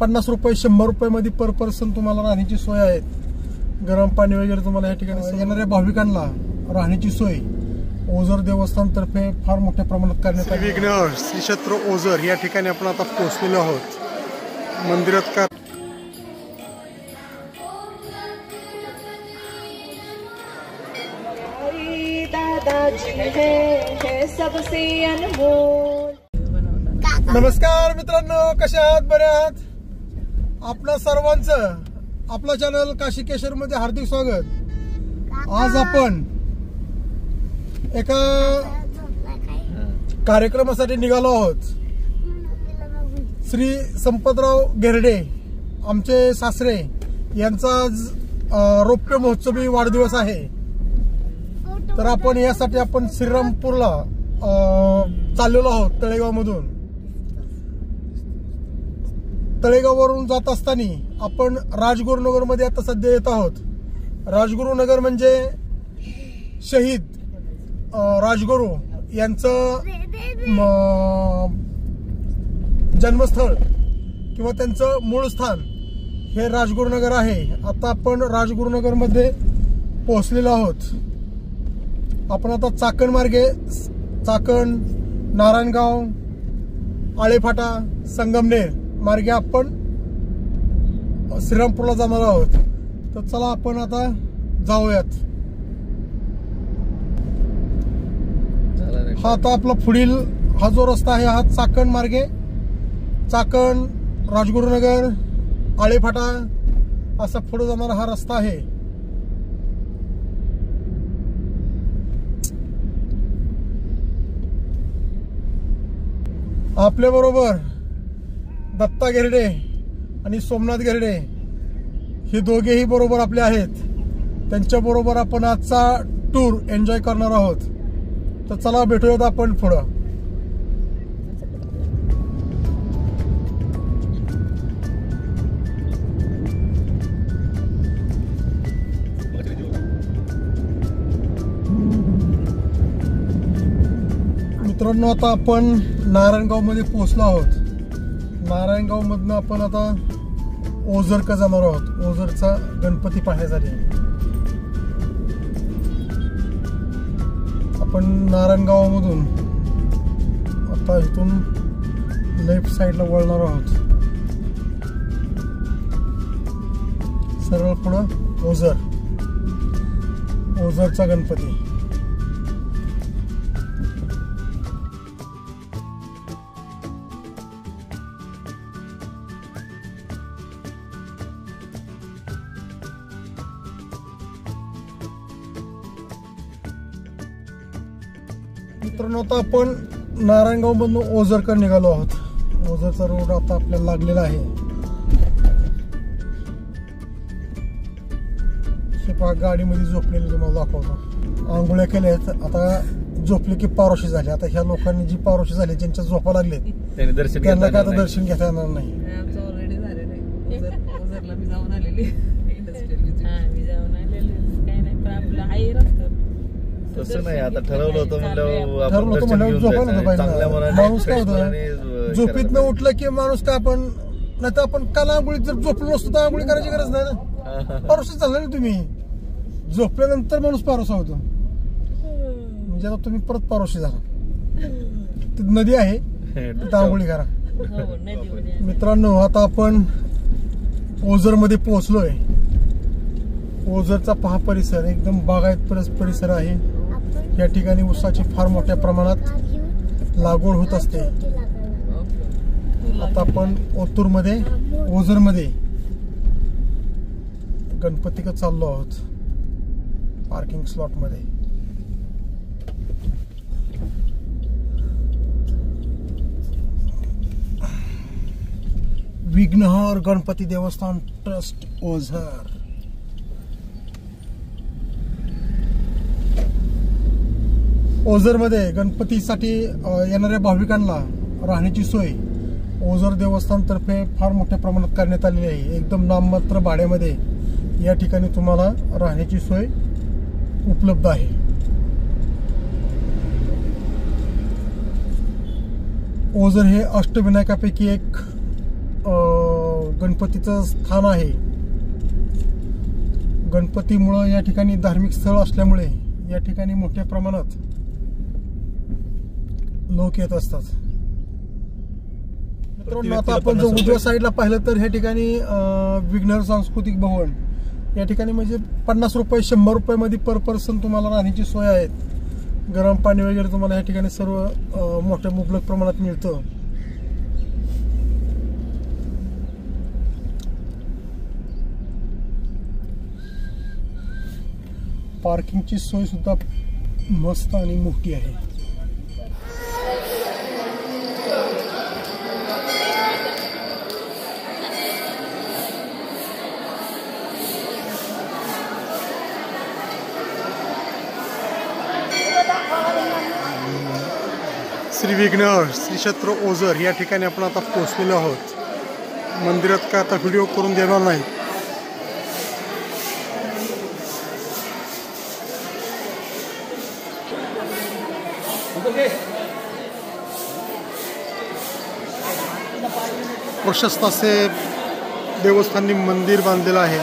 50 रुपये 100 रुपयामध्ये पर पर्सन तुम्हाला राहण्याची सोय आहे. गरम पाणी वगैरे तुम्हाला या ठिकाणी येणाऱ्या भाविकांना राहण्याची सोय ओझर देवस्थान तर्फे फार मोठ्या प्रमाणात करण्यात आली. विघ्नहर श्री क्षेत्र ओझर या ठिकाणी आपण आता पोहोचलेलो आहोत. मंदिरात का सबसे अनमोल. नमस्कार मित्रांनो, कसे आहात? बरे आहात? आपल्या सर्वांचं आपला चॅनल काशी केशर मध्ये हार्दिक स्वागत. आज आपण एका कार्यक्रमासाठी निघालो आहोत. श्री संपतराव घेरडे आमचे सासरे यांचा आज रौप्य महोत्सवी वाढदिवस आहे. तर आपण यासाठी आपण श्रीरामपूरला चाललेलो आहोत. तळेगाव मधून तळेगाववरून जात असताना आपण राजगुरुनगर मध्ये आता सध्या येत आहोत. राजगुरुनगर म्हणजे शहीद राजगुरू यांचं जन्मस्थळ किंवा त्यांचं मूळ स्थान हे राजगुरुनगर आहे. आता आपण राजगुरुनगर मध्ये पोहोचलेलो आहोत. आपण आता चाकण मार्गे चाकण, नारायणगाव, आळेफाटा, संगमनेर मार्गे आपण श्रीरामपूरला जाणार आहोत. तर चला आपण आता जाऊयात. हा आता आपला पुढील हा जो रस्ता आहे हा चाकण मार्गे चाकण, राजगुरुनगर, आळेफाटा असा पुढे जाणारा हा रस्ता आहे. आपल्या बरोबर दत्ता घेरडे आणि सोमनाथ घेरडे हे दोघेही बरोबर आपले आहेत. त्यांच्या बरोबर आपण आजचा टूर एन्जॉय करणार आहोत. तर चला भेटूयात आपण पुढं. मित्रांनो, आता आपण नारायणगाव मध्ये पोहोचलो आहोत. नारायणगाव मधनं आपण आता ओझर का जाणार आहोत. ओझरचा गणपती पाहण्यासाठी आपण नारायणगाव मधून आता इथून लेफ्ट साइडला वळणार आहोत. सरळ पुढं ओझर, ओझरचा गणपती. मित्रांनो, आता आपण नारायणगाव मधून ओझरकडे निघालो आहोत. ओझरचा रोड आता आपल्याला लागलेला आहे. गाडीमध्ये झोपलेली तुम्हाला दाखवतो. आंघोळ्या केल्या आहेत. आता झोपले की पारोशी झाली. आता ह्या लोकांनी जी पारोशी झाली, ज्यांच्या झोपा लागले त्यांना काय आता दर्शन घेता येणार नाही. तसं नाही, आता ठरवलं होतं माणूस काय होतं, झोपीत न उठलं की माणूस काय आपण नाही तर आपण काल आंघोळीत जर झोपलो नसतो तर आंघोळी करायची गरज नाही ना. पारोशी झाला ना तुम्ही. झोपल्यानंतर माणूस पारोसा होतो. म्हणजे आता तुम्ही परत पारोशी झाला. नदी आहे तिथं आंघोळी करा. मित्रांनो, आता आपण ओझर मध्ये पोहोचलोय. ओझरचा पहा परिसर एकदम बागायत परिसर आहे. या ठिकाणी ऊसाची फार मोठ्या प्रमाणात लागवड होत असते. आता आपण ओतूर मध्ये ओझर मध्ये गणपतीकडे चाललो आहोत. पार्किंग स्लॉट मध्ये विघ्नहर गणपती देवस्थान ट्रस्ट ओझर. ओझर मध्ये गणपतीसाठी येणाऱ्या भाविकांना राहण्याची सोय ओझर देवस्थान तर्फे फार मोठ्या प्रमाणात करण्यात आलेली आहे. एकदम नाममात्र भाड्यामध्ये या ठिकाणी तुम्हाला राहण्याची सोय उपलब्ध आहे. ओझर हे अष्टविनायकापैकी एक गणपतीचं स्थान आहे. गणपतीमुळं या ठिकाणी धार्मिक स्थळ असल्यामुळे या ठिकाणी मोठ्या प्रमाणात लोक येत असतात. मित्रांनो, आता आपण जर उजव्या साईडला पाहिलं तर ह्या ठिकाणी विघ्नर सांस्कृतिक भवन या ठिकाणी म्हणजे 50 रुपये 100 रुपयामध्ये पर पर्सन तुम्हाला राहण्याची सोय आहे. गरम पाणी वगैरे तुम्हाला या ठिकाणी सर्व मोठ्या मुबलक प्रमाणात मिळतं. पार्किंगची सोय सुद्धा मस्त आणि मोठी आहे. श्री विघ्नहर श्री क्षेत्र ओझर या ठिकाणी आपण आता पोहोचलेलो आहोत. मंदिरात काय आता व्हिडिओ करून देणार नाही. प्रशस्त असे देवस्थानी मंदिर बांधलेलं आहे.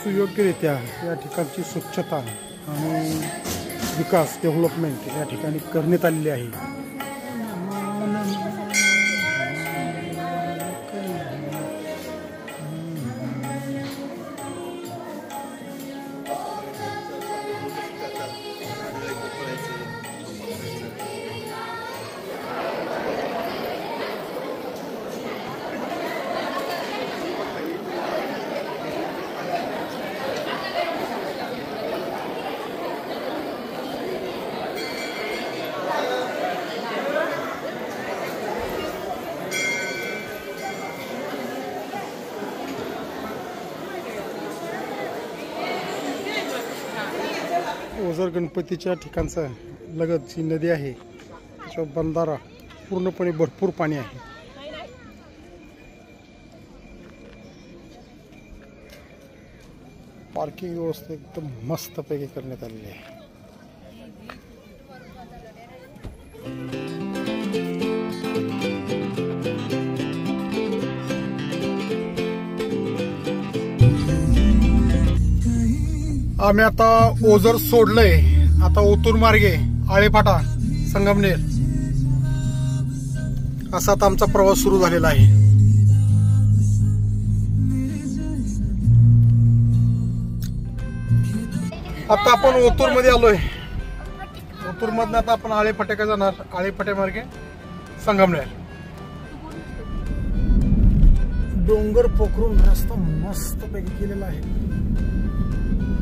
सुयोग्यरित्या या ठिकाणची स्वच्छता आणि विकास डेव्हलपमेंट या ठिकाणी करण्यात आलेली आहे. ओझर गणपतीच्या ठिकाणचा लगत जी नदी आहे त्याच्या बंधारा पूर्णपणे भरपूर पाणी आहे. पार्किंग व्यवस्था एकदम मस्तपैकी करण्यात आलेली आहे. आम्ही आता ओझर सोडलंय. आता ओतूर मार्गे आळेफाटा संगमनेर असा आता आमचा प्रवास सुरू झालेला आहे. आता आपण ओतूर मध्ये आलोय. ओतूर मधनं आता आपण आळेफाट्याकडे जाणार. आळेफाट्या मार्गे संगमनेर. डोंगर पोखरून रस्ता मस्त पैकी केलेला आहे.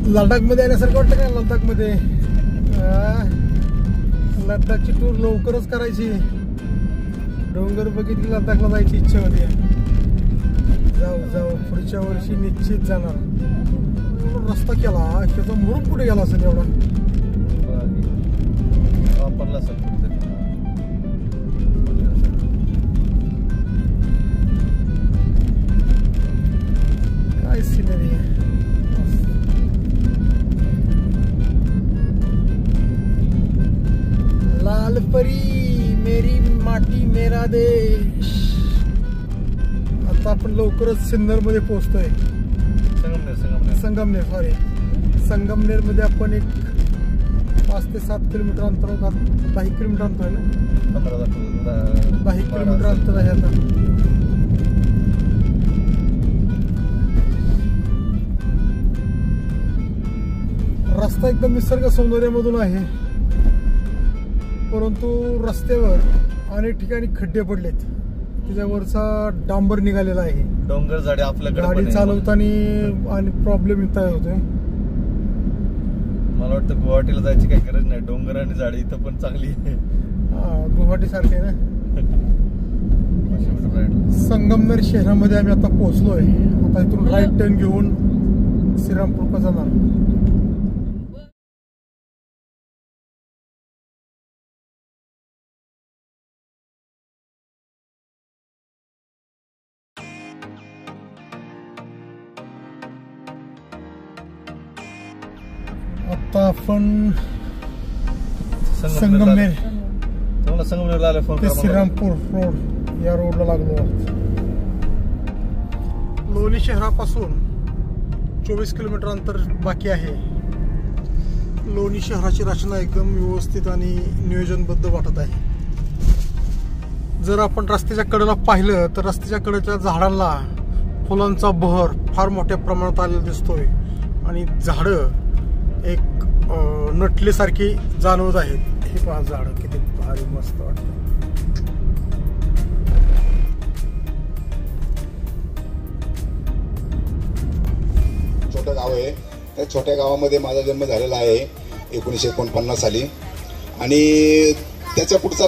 लडाख मध्ये येण्यासारखं वाटतं का? लडाख मध्ये लडाखची टूर लवकरच करायची. डोंगर बघितली लडाखला जायची इच्छा होती. जाऊ पुढच्या वर्षी निश्चित जाणार. रस्ता केला त्याचा मुरुम कुठे गेला असेल एवढा वापरला असेल. काय सिनरी आहे. लाल परी मेरी माटी मेरा देश. आता आपण लवकरच सिन्नर मध्ये पोहोचतोय. संगमनेर सॉरी संगमनेर मध्ये आपण एक 5 ते 7 किलोमीटर अंतर 10 किलोमीटर अंतर आहे ना 10 किलोमीटर अंतर आहे आता. रस्ता एकदम निसर्ग सौंदर्यामधून आहे, परंतु रस्त्यावर अनेक ठिकाणी खड्डे पडलेत, त्याच्यावरचा डांबर निघालेला आहे. डोंगर झाडे आपल्याकडे गाडी चालवताना आणि प्रॉब्लेम येत होतोय. मला वाटतं गुवाहाटीला जायची काही गरज नाही, डोंगर आणि झाडे इथं पण चांगली आहे. गुवाहाटी सारखे ना. संगमनेर शहरामध्ये आम्ही आता पोहोचलोय. आता इथून राईट टर्न घेऊन श्रीरामपूर जाणार. आता आपण संगमनेर ते श्रीरामपूर रोड या रोडला लागलो आहोत. लोणी शहरापासून 24 किलोमीटर अंतर बाकी आहे. लोणी शहराची रचना एकदम व्यवस्थित आणि नियोजनबद्ध वाटत आहे. जर आपण रस्त्याच्या कडेला पाहिलं तर रस्त्याच्या कडेच्या झाडांना फुलांचा बहर फार मोठ्या प्रमाणात आलेला दिसतोय आणि झाडं एक नटलेसारखी जाणवत आहेत. हे पहा झाड किती भारी मस्त वाटत. छोटं गाव आहे, त्या छोट्या गावामध्ये माझा जन्म झालेला आहे 1949 साली आणि त्याच्या पुढचा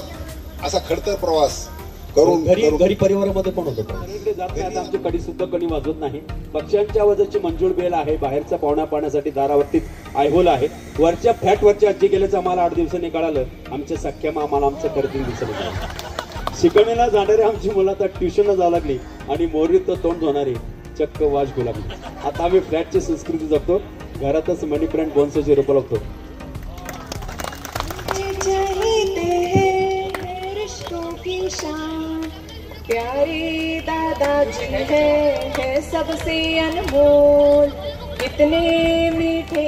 असा खडतर प्रवास करून घरी परिवारामध्ये पण होतो. इकडे जात नाही आता आमची कडी सुद्धा कणी वाजवत नाही. पक्ष्यांच्या आवाजाची मंजूळ बेल आहे. बाहेरचा पाहुणा पाहण्यासाठी दारावरती आयहोल आहे. वरच्या फ्लॅटवरच्या आजी गेल्याचं आम्हाला 8 दिवसांनी कळालं. आमच्या सख्या मामाला आमचं करतील दिसत. शिकवणीला जाणारी आमची मुलं आता ट्युशनला जावं लागली आणि मोरीत तोंड धुणारी चक्क वाज गुलाबली. आता आम्ही फ्लॅटची संस्कृती जगतो. घरातच मनी प्लांट बोन्साची रोपं लावतो. प्यारे दादाजी है सबसे अनमोल, इतने मीठे